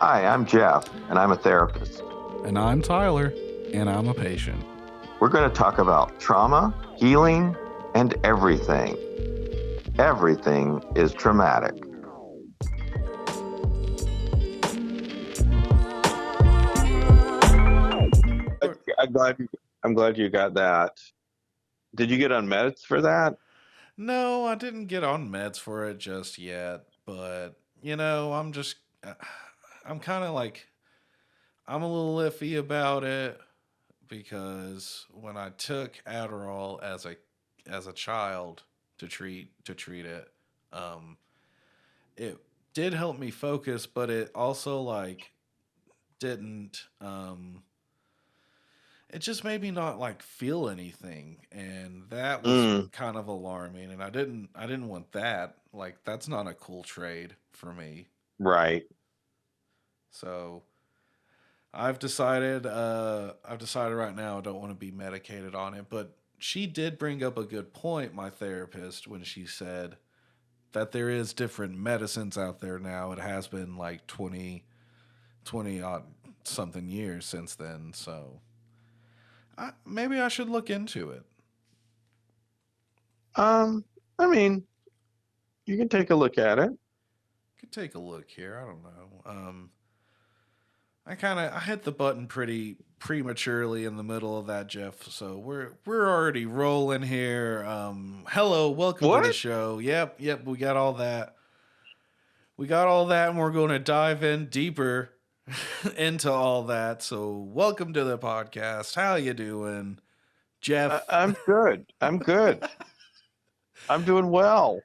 Hi, I'm Jeff, and I'm a therapist. And I'm Tyler, and I'm a patient. We're going to talk about trauma, healing, and everything. Everything is traumatic. I'm glad you got that. Did you get on meds for that? No, I didn't get on meds for it just yet, but I'm just I'm kind of like I'm a little iffy about it because when I took Adderall as a child to treat it, um it did help me focus, but it also like didn't it just made me not like feel anything, and that was Mm, kind of alarming, and I didn't want that. Like, that's not a cool trade for me. right. So I've decided right now I don't want to be medicated on it. But she did bring up a good point, my therapist, when she said that there is different medicines out there now. It has been like 20 odd something years since then, so maybe I should look into it. Um, I mean, you can take a look at it. Could take a look here. I don't know. I hit the button pretty prematurely in the middle of that, Jeff. So we're already rolling here. Hello, welcome to the What? show. Yep. We got all that. We got all that, and we're going to dive in deeper into all that. So welcome to the podcast. How you doing, Jeff? I'm good. I'm good. I'm doing well.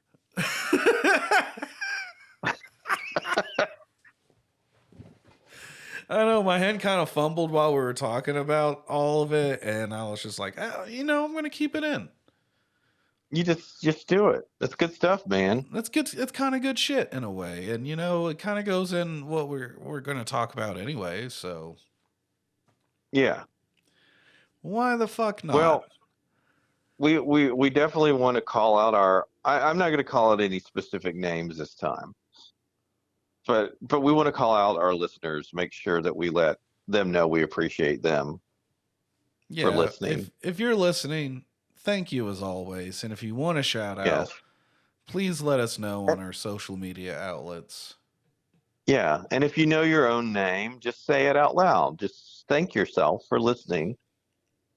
I know my hand kind of fumbled while we were talking about all of it, and I was just like, I'm going to keep it in. You just do it. That's good stuff, man. That's good. It's kind of good shit in a way, and it kind of goes in what we're going to talk about anyway. So Yeah. why the fuck not? Well, we definitely want to call out I'm not going to call out any specific names this time, but we want to call out our listeners, make sure that we let them know we appreciate them for Yeah, listening. if you're listening, thank you as always, and if you want a shout Yes. out, please let us know on our social media outlets. Yeah, and if you know your own name, just say it out loud. Just thank yourself for listening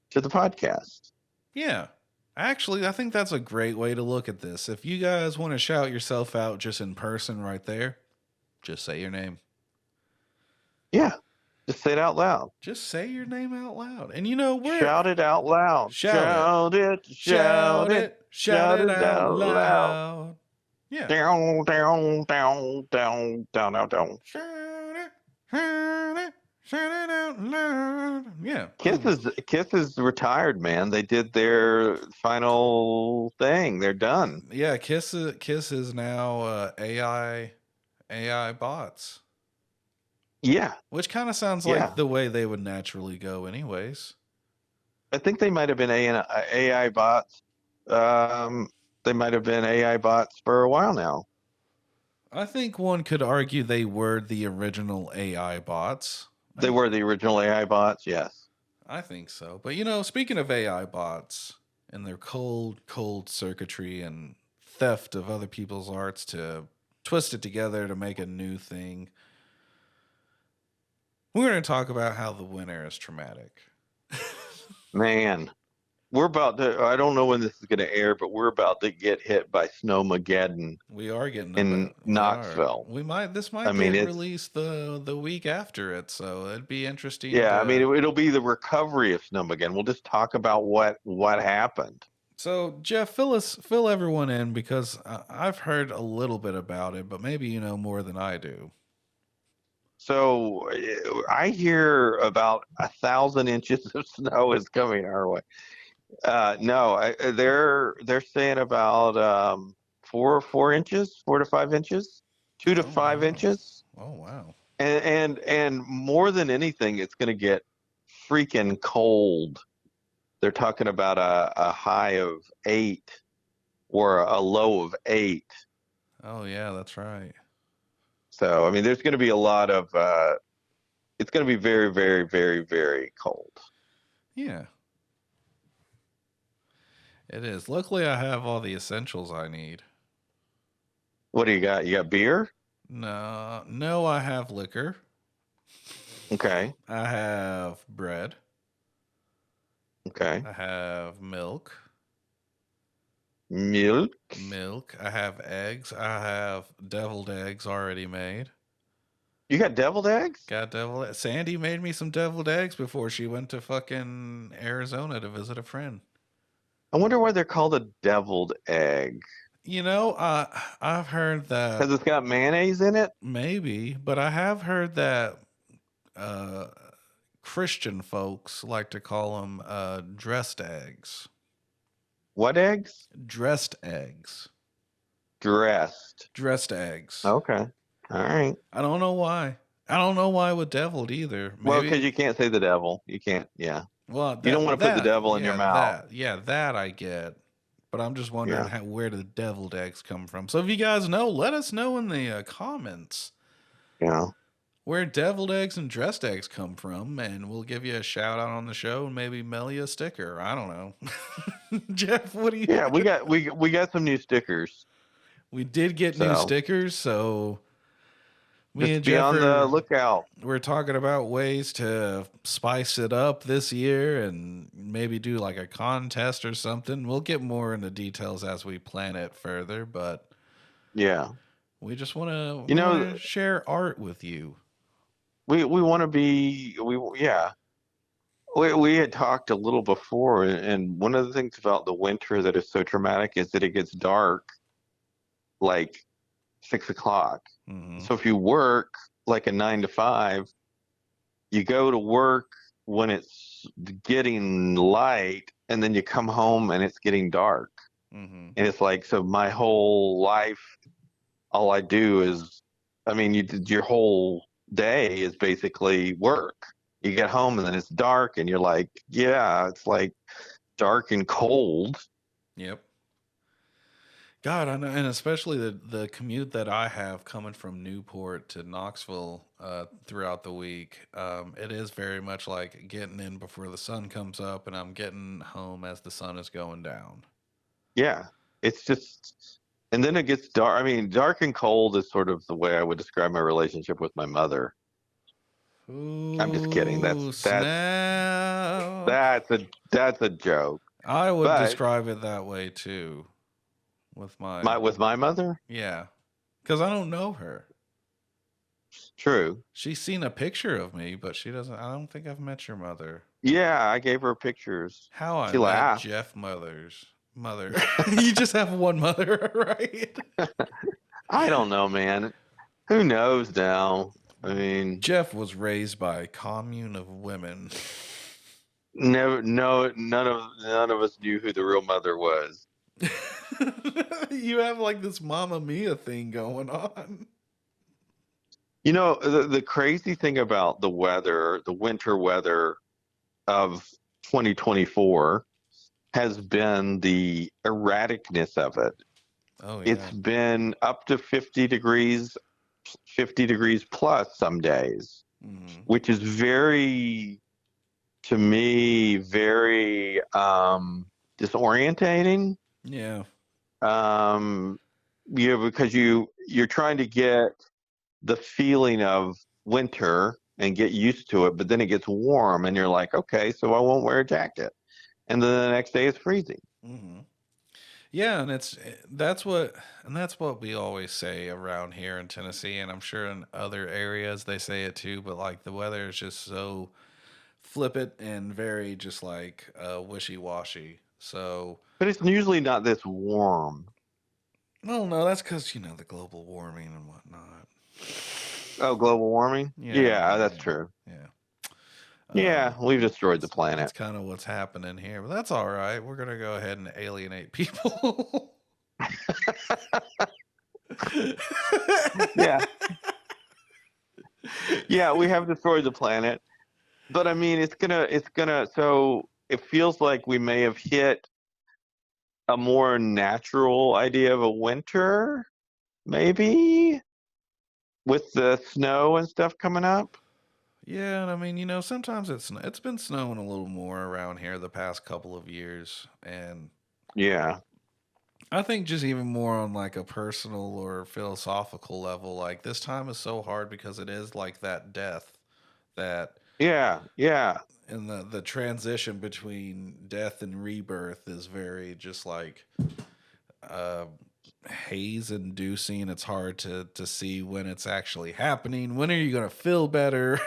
to the podcast. Yeah. Actually, I think that's a great way to look at this. If you guys want to shout yourself out just in person right there, just say your name. Yeah, just say it out loud. Just say your name out loud. And we're Shout it out loud. shout it. Shout it, Shout shout it, it. Shout shout it it out out loud. loud. Yeah. Down, down, down, down, down, down, down. Shout it. Shout it. Shout it out loud. Yeah. Kiss is retired, man. They did their final thing. They're done. Yeah, Kiss is now AI bots. Yeah, Which kind of sounds like yeah. the way they would naturally go anyways. I think they might have been AI bots. Um, they might have been AI bots for a while now. I think one could argue they were the original AI bots. They were the original AI bots. Yes. I think so. But speaking of AI bots and their cold circuitry and theft of other people's arts to twist it together to make a new thing, we're going to talk about how the winter is traumatic. Man, we're about to. I don't know when this is going to air, but we're about to get hit by Snowmageddon We are getting a in bit. We are. Knoxville. We might. This I might mean, get it's released the week after it, so it'd be interesting yeah. I mean, to. it'll be the recovery of Snowmageddon. We'll just talk about what happened. So Jeff, fill everyone in because I've heard a little bit about it, but maybe you know more than I do. So I hear about 1,000 inches of snow is coming our way. No, they're saying about 4 inches, 4 to 5 inches, two to Oh five wow! inches, Oh wow! and more than anything, it's going to get freaking cold. They're talking about a high of 8 or a low of 8. Oh yeah, that's right. So, I mean, there's going to be a lot of, it's going to be very, very, very, very cold. Yeah, it is. Luckily, I have all the essentials I need. What do you got? You got beer? No, no, I have liquor. Okay. I have bread. Okay. I have milk. Milk? Milk. I have eggs. I have deviled eggs already made. You got deviled eggs? Got deviled. Sandy made me some deviled eggs before she went to fucking Arizona to visit a friend. I wonder why they're called a deviled egg. You know, I've heard that Because it's got mayonnaise in it? maybe, but I have heard that uh, Christian folks like to call them dressed eggs. What eggs? Dressed eggs. Dressed. Dressed eggs. Okay. All right. I don't know why. I don't know why with deviled either. Well, because Maybe. you can't say the devil. You can't, yeah. Well, You don't want to put the devil in your mouth. that I get. But I'm just wondering Yeah. where the deviled eggs come from. So if you guys know, let us know in the comments Yeah. where deviled eggs and dressed eggs come from, and we'll give you a shout out on the show and maybe mail you a sticker. I don't know. Jeff, what do you? Yeah, we got some new stickers. We did get new So stickers, so me just and be Jeff on the lookout. we're talking about ways to spice it up this year and maybe do like a contest or something. We'll get more into details as we plan it further, but Yeah. we just want to You we want know, to share art with you. we want to be we yeah. We had talked a little before, and one of the things about the winter that is so traumatic is that it gets dark like 6 o'clock. Hmm. So if you work like a 9 to 5, you go to work when it's getting light, and then you come home and it's getting dark. Hmm. And it's like, so my whole life, all I do is, I mean, your whole day is basically work. You get home and then it's dark, and you're like, yeah, it's like dark and cold. Yep. God, I know, and especially the commute that I have coming from Newport to Knoxville throughout the week. It is very much like getting in before the sun comes up, and I'm getting home as the sun is going down. Yeah, it's just, and then it gets dark. I mean, dark and cold is sort of the way I would describe my relationship with my mother. I'm just kidding. Ooh, snap! That's a joke. I would But describe it that way too, with my my with my mother, yeah, because I don't know her. true. She's seen a picture of me, but she doesn't. I don't think I've met your mother. Yeah, I gave her pictures. How I She met laughed. Jeff Mother's mother. You just have one mother, right? I don't know, man. Who knows now? I mean, Jeff was raised by a commune of women. never, no, none of us knew who the real mother was. You have like this Mamma Mia thing going on. You know, the crazy thing about the weather, the winter weather of 2024 has been the erraticness of it. Oh It's yeah. been up to 50 degrees plus some days, Hmm. which is very, to me, very disorientating. Yeah. Um, because you're trying to get the feeling of winter and get used to it, but then it gets warm and you're like, okay, so I won't wear a jacket. And then the next day it's freezing. Hmm. Yeah, and that's what we always say around here in Tennessee, and I'm sure in other areas they say it too. But like the weather is just so flippant and very just like wishy washy. So But it's usually not this warm. no, no, that's because the global warming and whatnot. Oh, global warming? Yeah, Yeah, that's yeah, true. yeah. Yeah, we've destroyed the That's planet. kind of what's happening here, but that's all right. We're gonna go ahead and alienate people. Yeah. Yeah, we have destroyed the planet. But I mean, so it feels like we may have hit a more natural idea of a winter, maybe. with the snow and stuff coming up. Yeah, and I mean, you know, sometimes it's been snowing a little more around here the past couple of years, and Yeah, I think just even more on like a personal or philosophical level, like this time is so hard because it is like that death that yeah, yeah, and the transition between death and rebirth is very just like uh haze inducing. It's hard to see when it's actually happening. When are you gonna feel better?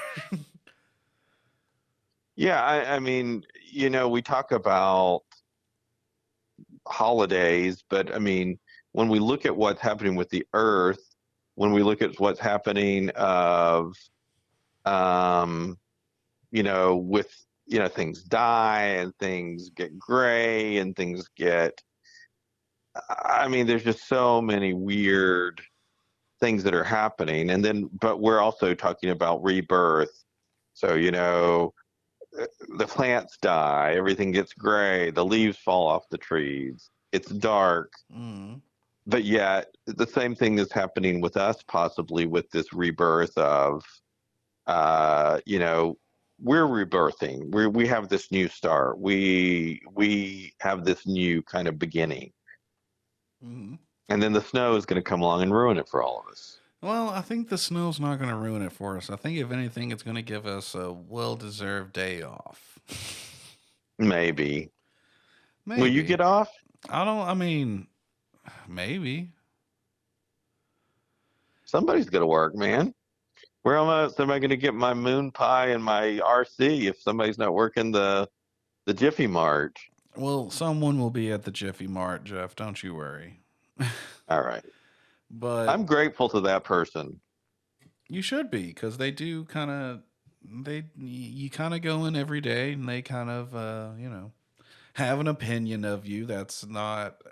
yeah. I mean, we talk about holidays, but I mean, when we look at what's happening with the Earth, when we look at what's happening of, um, with things die and things get gray and things get. I mean, there's just so many weird things that are happening, and then, but we're also talking about rebirth. So the plants die, everything gets gray, the leaves fall off the trees, it's dark, Mm. but yet the same thing is happening with us, possibly with this rebirth of, uh, you know, we're rebirthing. We have this new start. We have this new kind of beginning, Mm. and then the snow is going to come along and ruin it for all of us. Well, I think the snow's not going to ruin it for us. I think if anything, it's going to give us a well-deserved day off. Maybe. Will you Maybe. get off? I don't. I mean, maybe. Somebody's going to work, man. Where am I going to get my moon pie and my RC if somebody's not working the Jiffy Mart? Well, someone will be at the Jiffy Mart, Jeff. Don't you worry. All right. But I'm grateful to that person. you should be because they do kind of. They you kind of go in every day and they kind of have an opinion of you that's not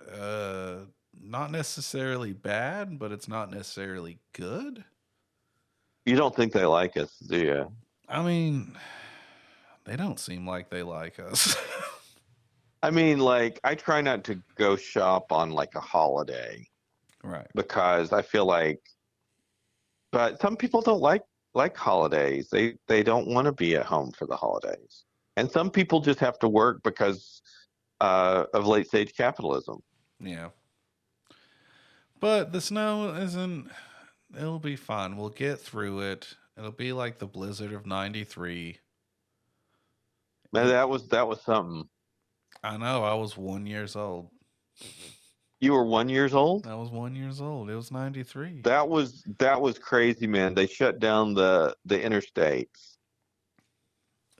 necessarily bad, but it's not necessarily good. You don't think they like us, do you? I mean, they don't seem like they like us. I mean, like, I try not to go shop on like a holiday Right. because I feel like, but some people don't like holidays. They don't want to be at home for the holidays, and some people just have to work because of late stage capitalism. Yeah. But the snow isn't. It'll be fun. We'll get through it. It'll be like the blizzard of '93. Man, It. that was something. I know. I was 1 years old. You were 1 years old. I was 1 years old. It was '93. That was crazy, man. They shut down the interstates.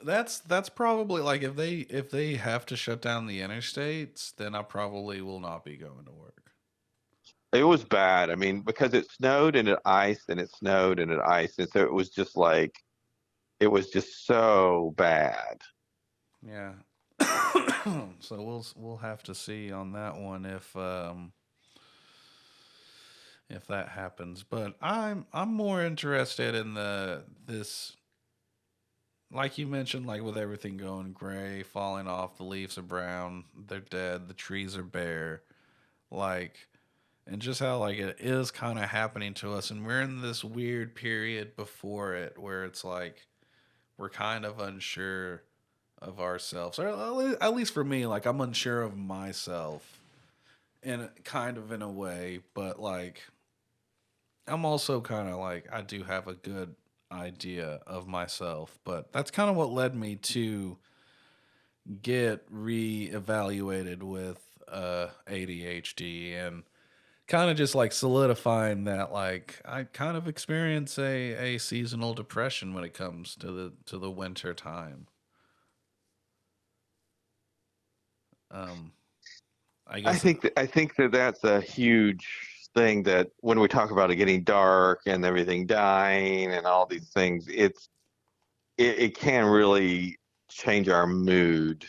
That's probably like if they have to shut down the interstates, then I probably will not be going to work. It was bad. I mean, because it snowed and it iced and it snowed and it iced, and so it was just like it was just so bad. Yeah. So we'll have to see on that one if that happens. But I'm more interested in the this like you mentioned, like with everything going gray, falling off, the leaves are brown, they're dead, the trees are bare, like and just how like it is kind of happening to us, and we're in this weird period before it where it's like we're kind of unsure of ourselves, or at least for me, like I'm unsure of myself in kind of in a way, but like I'm also kind of like I do have a good idea of myself, but that's kind of what led me to get re-evaluated with ADHD and kind of just like solidifying that like I kind of experience a seasonal depression when it comes to the winter time. Um, I I guess think that that's a huge thing that when we talk about it getting dark and everything dying and all these things, it can really change our mood,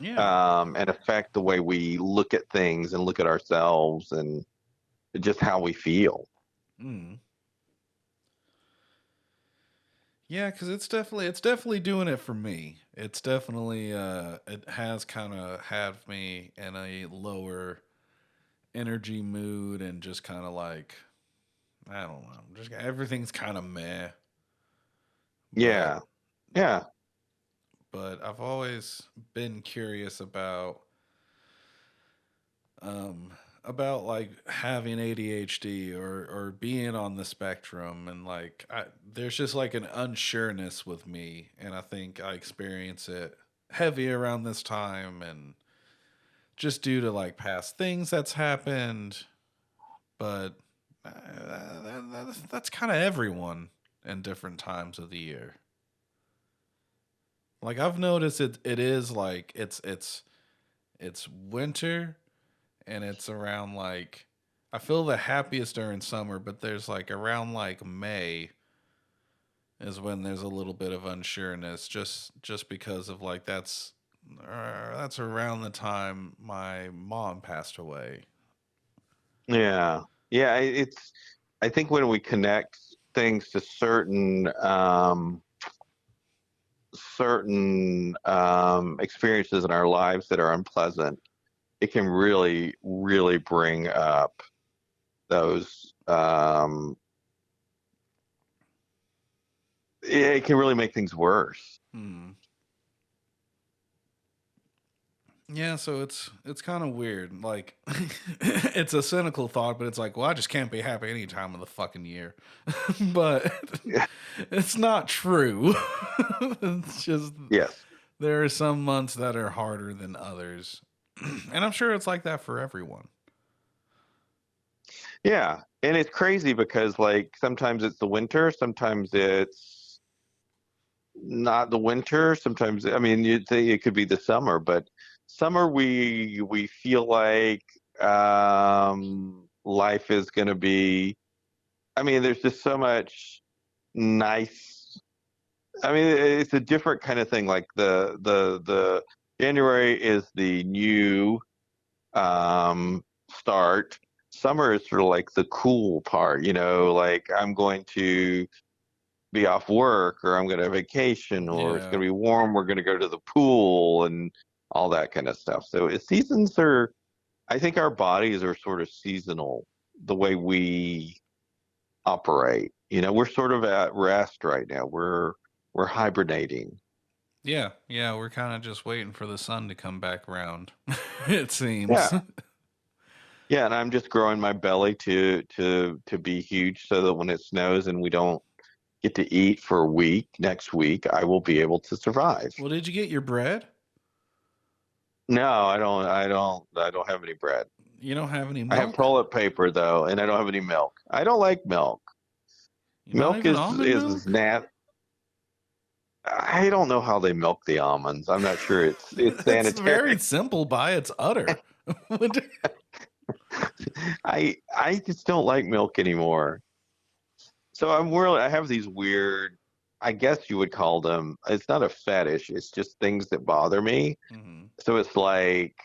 yeah. and affect the way we look at things and look at ourselves and just how we feel. Mm. Yeah, because it's definitely doing it for me. It's definitely it has kind of had me in a lower energy, mood, and just kind of like I don't know, just everything's kind of meh. But Yeah. Yeah. I've always been curious um about like having ADHD or being on the spectrum, and like there's just like an unsureness with me, and I think I experience it heavy around this time, and just due to like past things that's happened. But that's kind of everyone in different times of the year. Like I've noticed it is like it's winter, and it's around like I feel the happiest during summer, but there's like around like May is when there's a little bit of unsureness, just because of like that's around the time my mom passed away. Yeah. Yeah. It's, I think when we connect things to certain experiences in our lives that are unpleasant, it can really, really bring up those. It can really make things worse. Hmm. Yeah, so it's kind of weird. Like, it's a cynical thought, but it's like, well, I just can't be happy any time of the fucking year. But it's not true. It's just Yes. there are some months that are harder than others, and I'm sure it's like that for everyone. Yeah. And it's crazy because like sometimes it's the winter, sometimes it's not the winter, sometimes I mean you'd say it could be the summer, but summer we feel like life is going to be, I mean there's just so much nice, I mean it's a different kind of thing, like the January is the new start. Summer is sort of like the cool part, like I'm going to be off work or I'm going to vacation or it's Yeah, going to be warm. We're going to go to the pool and all that kind of stuff. So seasons are, I think our bodies are sort of seasonal the way we operate. We're sort of at rest right now. We're hibernating. yeah. We're kind of just waiting for the sun to come back around. It seems. Yeah. Yeah, and I'm just growing my belly to be huge so that when it snows and we don't get to eat for a week, next week, I will be able to survive. Well, did you get your bread? No, I don't have any bread. You don't have any I have milk? toilet paper though, and I don't have any milk. I don't like milk. Not Milk even is almond is milk? nat. I don't know how they milk the almonds. I'm not sure it's It's very sanitary. simple by its utter. I just don't like milk anymore. So I have these weird, I guess you would call them, it's not a fetish, it's just things that bother me. Mhm. So it's like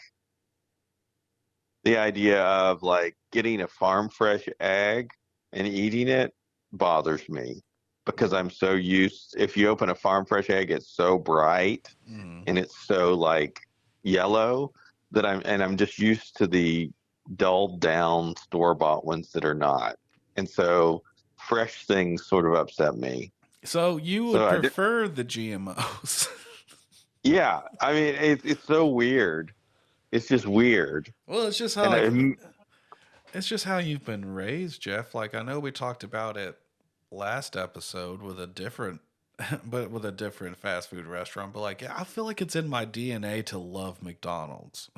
the idea of like getting a farm fresh egg and eating it bothers me because I'm so used, if you open a farm fresh egg, it's so bright Mhm. and it's so like yellow that I'm just used to the dulled down store-bought ones that are not. And so fresh things sort of upset me. So you So would I did, prefer the GMOs? yeah, I mean it's so weird. It's just weird. Well, it's just how And like it's just how you've been raised, Jeff. Like I know we talked about it last episode with a different but with a different fast food restaurant, but like I feel like it's in my DNA to love McDonald's.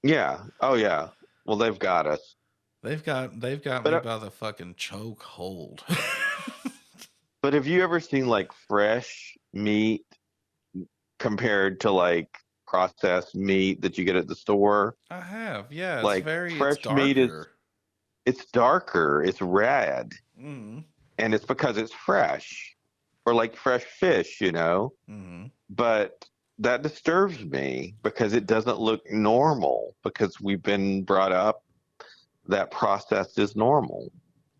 yeah. Oh yeah. Well, they've got us. They've got But me uh, by the fucking choke hold. but have you ever seen like fresh meat compared to like processed meat that you get at the store? I have. Yeah, Like it's fresh meat is, darker. it's darker, it's red, Mm. and it's because it's fresh. Or like fresh fish. Mhm. But that disturbs me because it doesn't look normal because we've been brought up that processed is normal.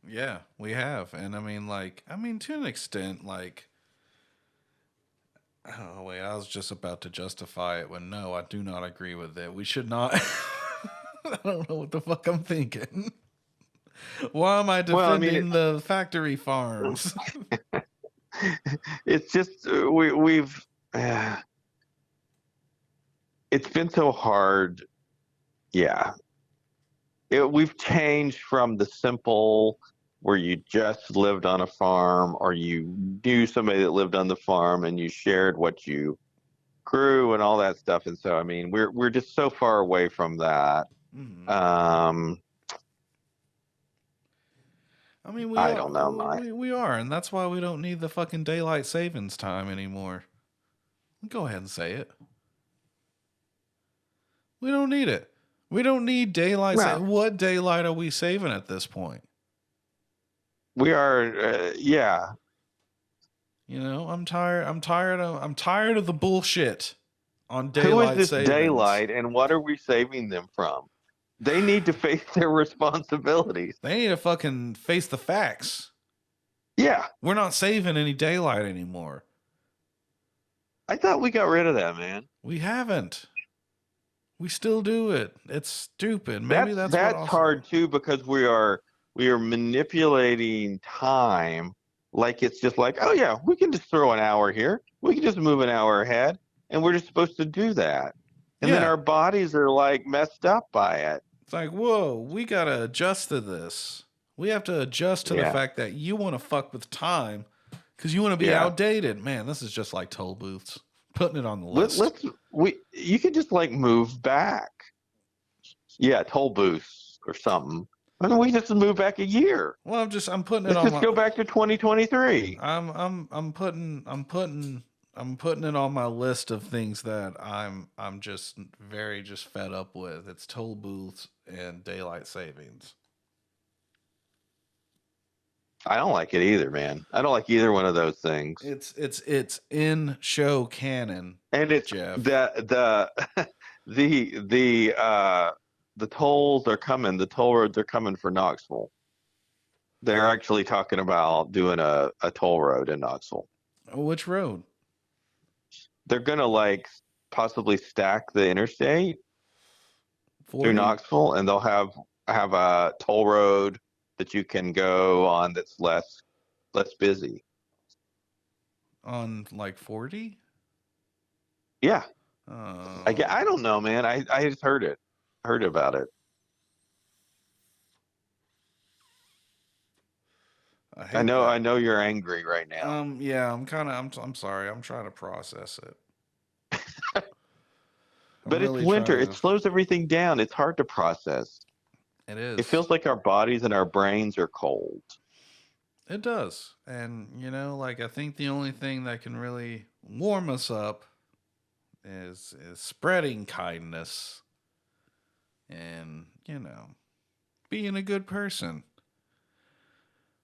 Yeah, we have. And I mean to an extent like oh wait, I was just about to justify it when no, I do not agree with it. We should not I don't know what the fuck I'm thinking. Why am I Well, I mean, defending the factory farms? it's just we've uh, it's been so hard. Yeah, we've changed from the simple where you just lived on a farm or you knew somebody that lived on the farm and you shared what you grew and all that stuff. And so, I mean, we're just so far away from that. Mm. Um, I mean, we I are, don't know, my we are, and that's why we don't need the fucking daylight savings time anymore. Go ahead and say it. We don't need it. We don't need daylight. no, What daylight are we saving at this point? we are. Yeah, You know, I'm tired of the bullshit on who is daylight this savings. daylight and what are we saving them from? They need to face their responsibilities. They need to fucking face the facts. Yeah, We're not saving any daylight anymore. I thought we got rid of that, man. We haven't. We still do it. It's stupid. Maybe That's that's what that's also. hard too because we are manipulating time like it's just like, oh yeah, we can just throw an hour here. We can just move an hour ahead, and we're just supposed to do that. And then Yeah. our bodies are like messed up by it. It's like, whoa, we gotta adjust to this. We have to adjust to the Yeah, fact that you want to fuck with time because you want to be yeah. outdated. Man, this is just like toll booths. Putting it on the Let, list. let's we you can just like move back. Yeah, toll booths or something. Why don't we just move back a year? Well, I'm putting it Let's on just my. go back to 2023. I'm putting it on my list of things that I'm just very just fed up with. It's toll booths and daylight savings. I don't like it either, man. I don't like either one of those things. It's in show canon, And it's Jeff. the the tolls are coming. The toll roads are coming for Knoxville. They're actually talking about doing a toll road in Knoxville. Which road? They're gonna like possibly stack the interstate through 40 Knoxville, and they'll have a toll road that you can go on that's less busy. on like 40? Yeah, Oh, I don't know, man. I just heard about it. I hate I that. know you're angry right now. Yeah, I'm sorry. I'm trying to process it. I'm But it's really winter. trying It to. slows everything down. It's hard to process. It It is. feels like our bodies and our brains are cold. It does. And, like I think the only thing that can really warm us up is spreading kindness and, being a good person.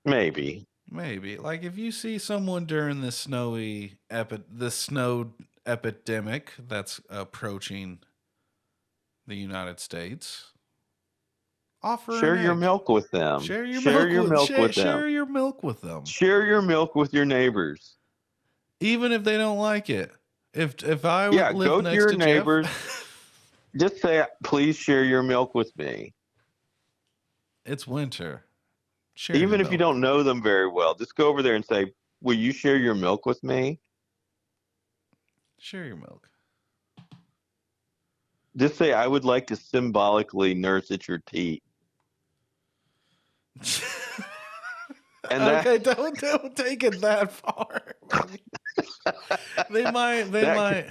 Maybe. Maybe. Like if you see someone during this snow epidemic that's approaching the United States, offer an Share your egg. milk with them. Share your milk with them. Share your milk with them. Share your milk with your neighbors. Even if they don't like it. If I Yeah, lived go to next your to Jeff, neighbors. Just say, please share your milk with me. it's winter. Share your Even if you milk. don't know them very well, just go over there and say, will you share your milk with me? Share your milk. Just say, I would like to symbolically nurse at your teat. And that, Okay, don't take it that far. They that might.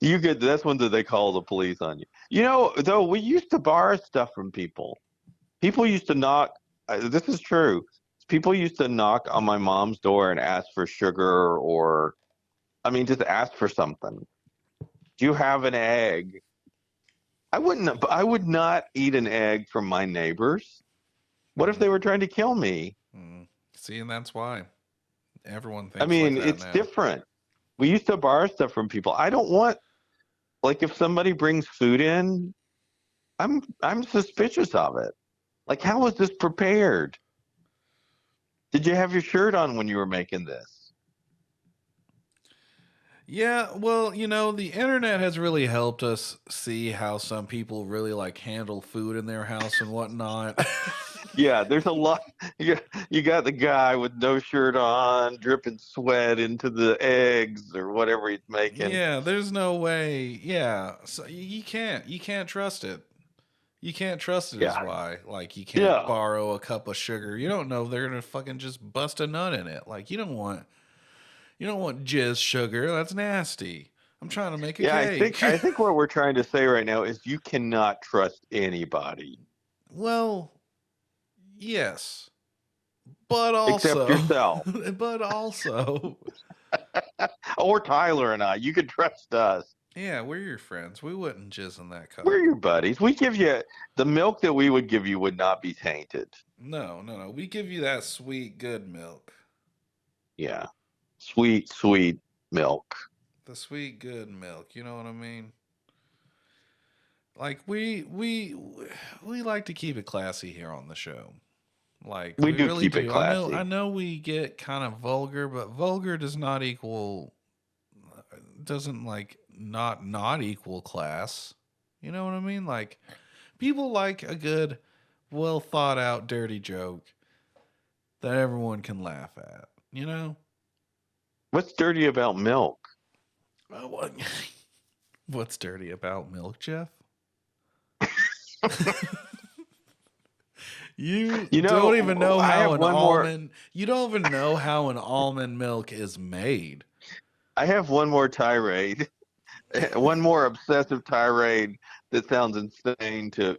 you could, that's when they call the police on you. You know, though, we used to borrow stuff from people. People used to knock, this is true. People used to knock on my mom's door and ask for sugar or, I mean, just ask for something. Do you have an egg? I would not eat an egg from my neighbors. What if Mm, they were trying to kill me? See, and that's why everyone I thinks like mean, that it's now. different. We used to borrow stuff from people. I don't want, like, if somebody brings food in, I'm suspicious of it. Like, how was this prepared? Did you have your shirt on when you were making this? Yeah, well, the internet has really helped us see how some people really like handle food in their house and whatnot. Yeah, there's a lot. You got the guy with no shirt on, dripping sweat into the eggs or whatever he's making. Yeah, there's no way. Yeah, so you can't trust it. You can't trust it is Yeah, why. Like you can't yeah, borrow a cup of sugar. You don't know if they're gonna fucking just bust a nut in it. Like you don't want jizz sugar. That's nasty. I'm trying to make a yeah. I cake. think I think what we're trying to say right now is you cannot trust anybody Well, yes, but except also, yourself but also, or Tyler and I. You can trust us. yeah, we're your friends. We wouldn't jizz in that We're cup. your buddies. We give you the milk that we would give you would not be tainted. No, no, no. We give you that sweet, good milk. Yeah, sweet, sweet milk. The sweet, good milk. You know what I mean? Like we like to keep it classy here on the show. Like We we do really keep it do. I classy. know we get kind of vulgar, but vulgar does not doesn't like not equal class. You know what I mean? Like people like a good, well thought out dirty joke that everyone can laugh at. You know? What's dirty about milk? What? What's dirty about milk, Jeff? You You don't even know, know I how have an one more. almond. You don't even know how an almond milk is made. I have one more tirade, one more obsessive tirade that sounds insane to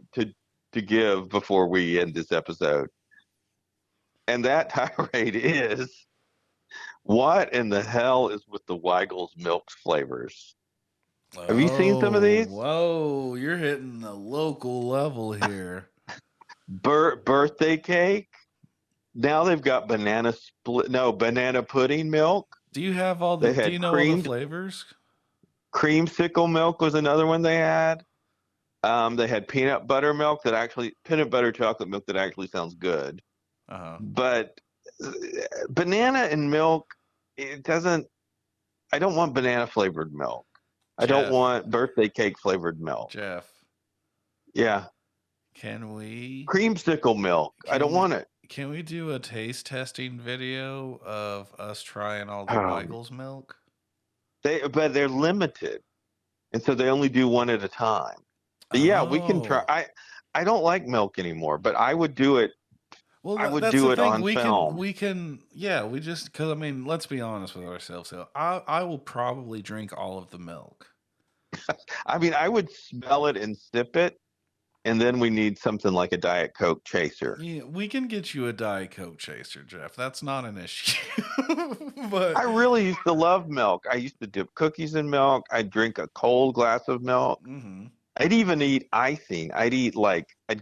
give before we end this episode. And that tirade is, what in the hell is with the Weigel's milk flavors? Have you seen some of Oh, these? whoa! You're hitting the local level here. Birthday cake. Now they've got banana split. No, banana pudding milk. Do you have all the? They Do had you know all the flavors? creamsicle milk was another one they had. They had peanut butter chocolate milk that actually sounds good. Uh huh. But banana and milk, it doesn't. I don't want banana flavored milk. I don't Jeff, want birthday cake flavored milk. Jeff, Yeah, can we creamsicle milk. I can don't we want it. can we do a taste testing video of us trying all the Um, Weigel's milk? but they're limited, and so they only do one at a time. But yeah, we can try. Oh. I don't like milk anymore, but I would do it. Well, I would that's the do it thing. on We can, film. we can, yeah. We just because I mean, let's be honest with ourselves. So I will probably drink all of the milk. I mean, I would smell it and sip it, and then we need something like a Diet Coke chaser. Yeah, we can get you a Diet Coke chaser, Jeff. That's not an issue. I but really used to love milk. I used to dip cookies in milk. I'd drink a cold glass of milk. hmm I'd even eat icing. I'd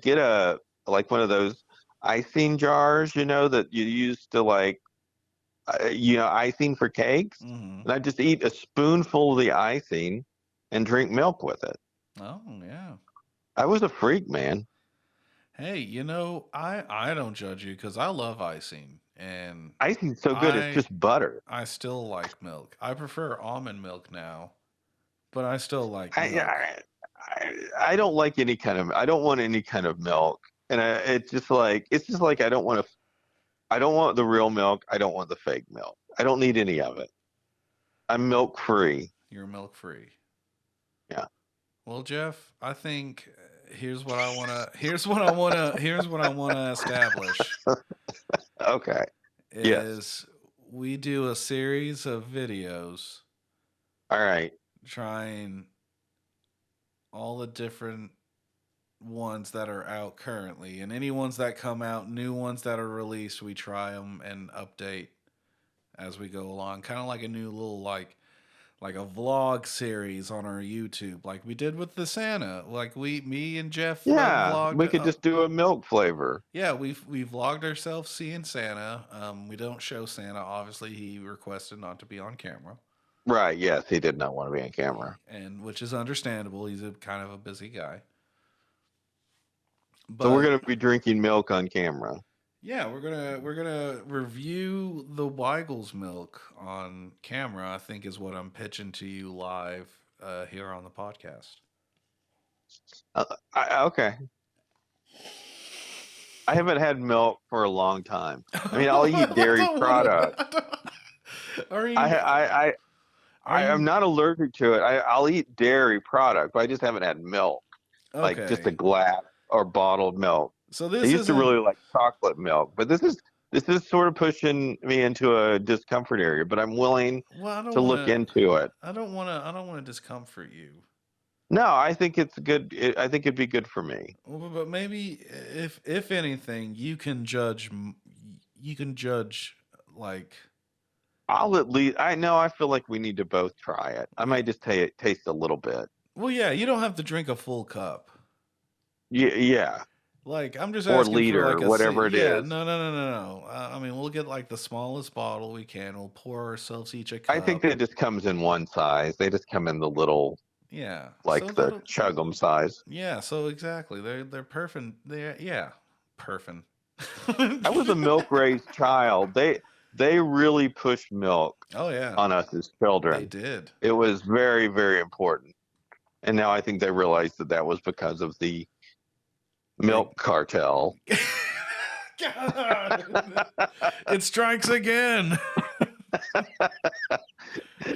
get one of those icing jars, that you used to icing for cakes. hmm And I'd just eat a spoonful of the icing and drink milk with it. Oh yeah. I was a freak, man. Hey, I don't judge you because I love icing and Icing's so good. It's I just butter. I still like milk. I prefer almond milk now, but I still like I, milk. I I don't like any kind of. I don't want any kind of milk, and it's just like I don't want the real milk. I don't want the fake milk. I don't need any of it. I'm milk free. You're milk free. Yeah. Well, Jeff, I think here's what I wanna establish Okay. Yes. is we do a series of videos All right. trying all the different ones that are out currently and any ones that come out, new ones that are released, we try them and update as we go along, kind of like a new little like a vlog series on our YouTube, like we did with the Santa. Like me and Jeff Yeah, vlogged. we could just do a milk flavor. Yeah, we vlogged ourselves seeing Santa. We don't show Santa. Obviously, he requested not to be on camera, Right. Yes, he did not want to be on camera. and which is understandable. He's a kind of a busy guy. So we're But going to be drinking milk on camera. Yeah, we're gonna review the Weigel's milk on camera. I think is what I'm pitching to you live here on the podcast. Okay. I haven't had milk for a long time. I mean, I'll eat I dairy don't want products. to. Are I you? I I Are I'm you? not allergic to it. I'll eat dairy product, but I just haven't had milk, like just a Okay. glass or bottled milk. So I this used to isn't. really like chocolate milk, but this is sort of pushing me into a discomfort area, but I'm willing Well, I don't to want look to. into it. I don't want to. I don't want to discomfort you. No, I think it's good. I think it'd be good for me. Well, but maybe if anything, you can judge. You can judge like. I'll at least, I know, I feel like we need to both try it. I Yeah. might just taste a little bit. Well, yeah. You don't have to drink a full cup. Yeah, Like I'm just or asking for like liter, a whatever it yeah, is. no. I mean, we'll get like the smallest bottle we can. We'll pour ourselves each a I think cup. that just comes in one size. They just come in the little, Yeah. So like the that'll chug 'em size. yeah. So exactly, they're perfect. They're yeah, perfect. I was a milk raised child. They really pushed milk Oh yeah, on us as they children. did. It was very, very important. And now I think they realize that that was because of the They milk cartel. God, it strikes again.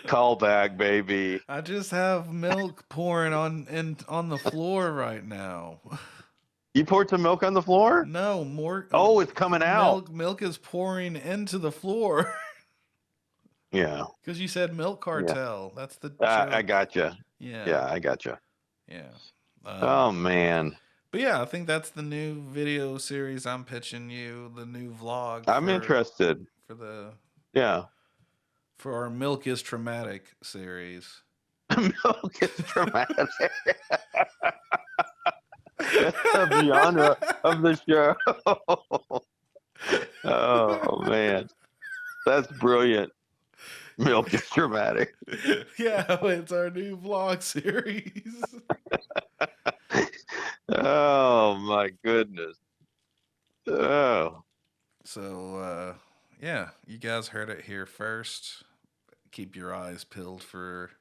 Call back, baby. I just have milk pouring on the floor right now. You poured some milk on the floor? No, more Oh, it's coming out. milk is pouring into the floor Yeah, because you said milk yeah. cartel. That's the I joke. gotcha. Yeah, Yeah, I gotcha. yeah. Oh man, But yeah, I think that's the new video series I'm pitching you, the new vlog I'm interested. for the Yeah, for our Milk is Traumatic series. milk is dramatic. That's the genre of the show. Oh man, that's brilliant. Milk is dramatic. Yeah, it's our new vlog series. Oh my goodness. Oh, So, yeah, you guys heard it here first. Keep your eyes peeled for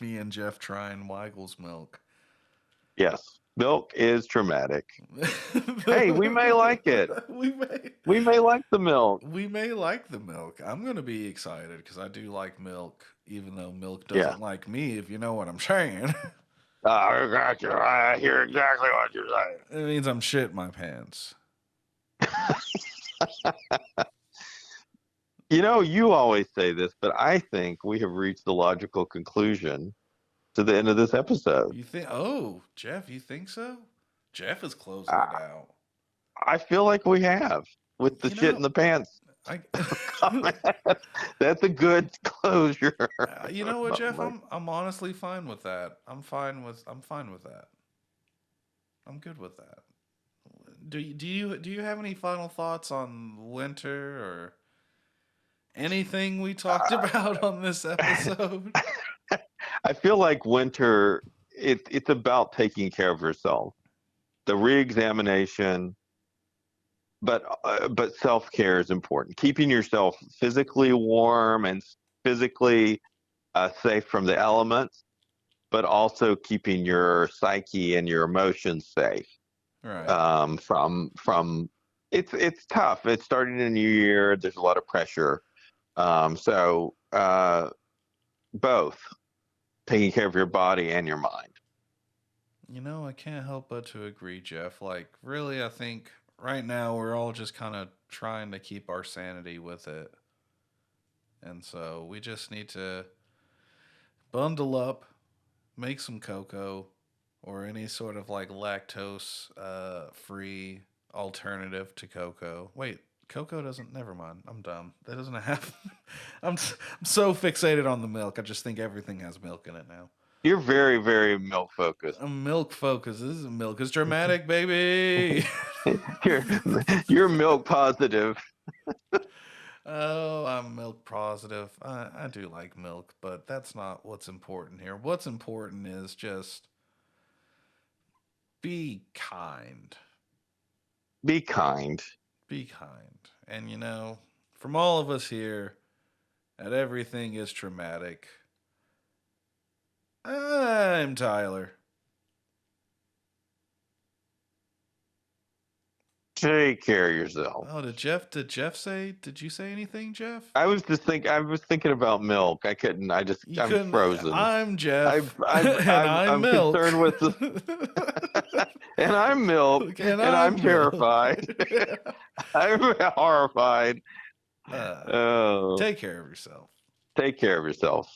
me and Jeff trying Weigel's milk. yes. Milk is dramatic. Hey, we may like it. we may We may like the milk. we may like the milk. I'm gonna be excited because I do like milk, even though milk Yeah. doesn't like me. If you know what I'm saying, I got you. I hear exactly what you're saying. it means I'm shit my pants. You know, you always say this, but I think we have reached the logical conclusion to the end of this episode. You think? Oh, Jeff, you think so? Jeff is closing it I, out. I feel like we have with the You shit in know, the pants. I. That's a good closure. You know what, Oh Jeff? my- I'm honestly fine with that. I'm fine with that. I'm good with that. Do you have any final thoughts on winter or anything we talked about on this episode? I feel like winter, it's about taking care of yourself. The re-examination, but self-care is important. Keeping yourself physically warm and physically safe from the elements, but also keeping your psyche and your emotions safe Right. from it's tough. It's starting a new year. There's a lot of pressure. So both taking care of your body and your mind. You know, I can't help but to agree, Jeff. Like, really, I think right now we're all just kind of trying to keep our sanity with it. And so we just need to bundle up, make some cocoa or any sort of like lactose free alternative to cocoa. Wait, cocoa doesn't, never mind. I'm dumb. That doesn't have, I'm so fixated on the milk. I just think everything has milk in it now. You're very, very milk focused. I'm milk focused. This is milk is dramatic, baby. you're you're milk positive. Oh, I'm milk positive. I do like milk, but that's not what's important here. What's important is just be kind. Be kind. Be kind. And from all of us here at Everything is Traumatic, I'm Tyler. Take care of yourself. Oh, did you say anything, Jeff? I was thinking about milk. I couldn't. You I'm couldn't. frozen. I'm Jeff, and I'm I'm Milk. concerned with the, and I'm milk, And and I'm I'm Milk. terrified. I'm horrified. uh, Oh, take care of yourself. take care of yourself.